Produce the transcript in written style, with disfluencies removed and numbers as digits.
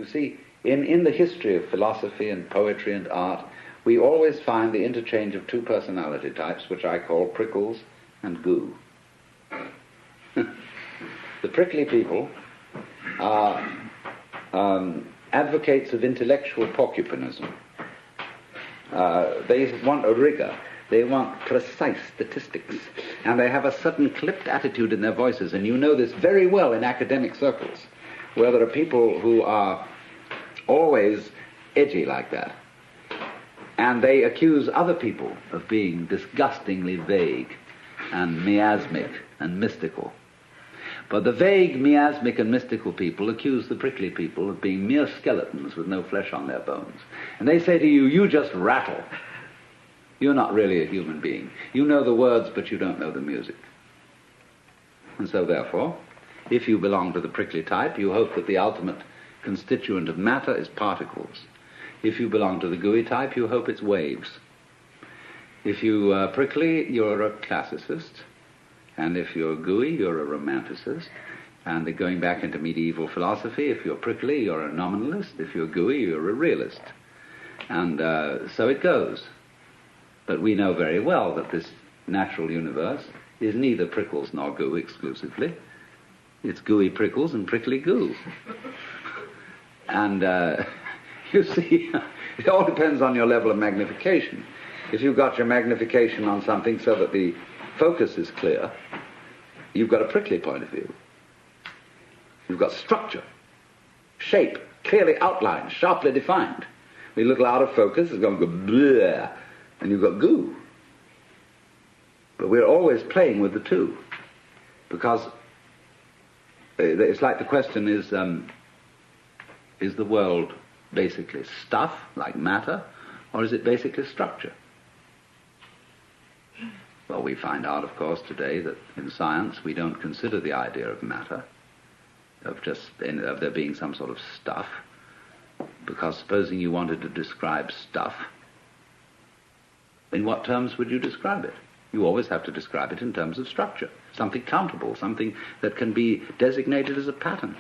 You see, in the history of philosophy and poetry and art, we always find the interchange of two personality types, which I call Prickles and Goo. The prickly people are advocates of intellectual porcupinism. They want a rigor. They want precise statistics. And they have a certain clipped attitude in their voices. And you know this very well in academic circles, where there are people who are always edgy like that. And they accuse other people of being disgustingly vague and miasmic and mystical. But the vague, miasmic and mystical people accuse the prickly people of being mere skeletons with no flesh on their bones. And they say to you, you just rattle. You're not really a human being. You know the words, but you don't know the music. And so therefore, if you belong to the prickly type, you hope that the ultimate constituent of matter is particles. If you belong to the gooey type, you hope it's waves. If you are prickly, you're a classicist. And if you're gooey, you're a romanticist. And going back into medieval philosophy, if you're prickly, you're a nominalist. If you're gooey, you're a realist. And so it goes. But we know very well that this natural universe is neither prickles nor goo exclusively. It's gooey prickles and prickly goo. And you see, it all depends on your level of magnification. If you've got your magnification on something so that the focus is clear, you've got a prickly point of view. You've got structure, shape, clearly outlined, sharply defined. A little out of focus, it's going to go bleh, and you've got goo. But we're always playing with the two, because it's like the question is the world basically stuff, like matter, or is it basically structure? Well, we find out, of course, today that in science we don't consider the idea of matter, of there being some sort of stuff, because supposing you wanted to describe stuff, in what terms would you describe it? You always have to describe it in terms of structure, something countable, something that can be designated as a pattern.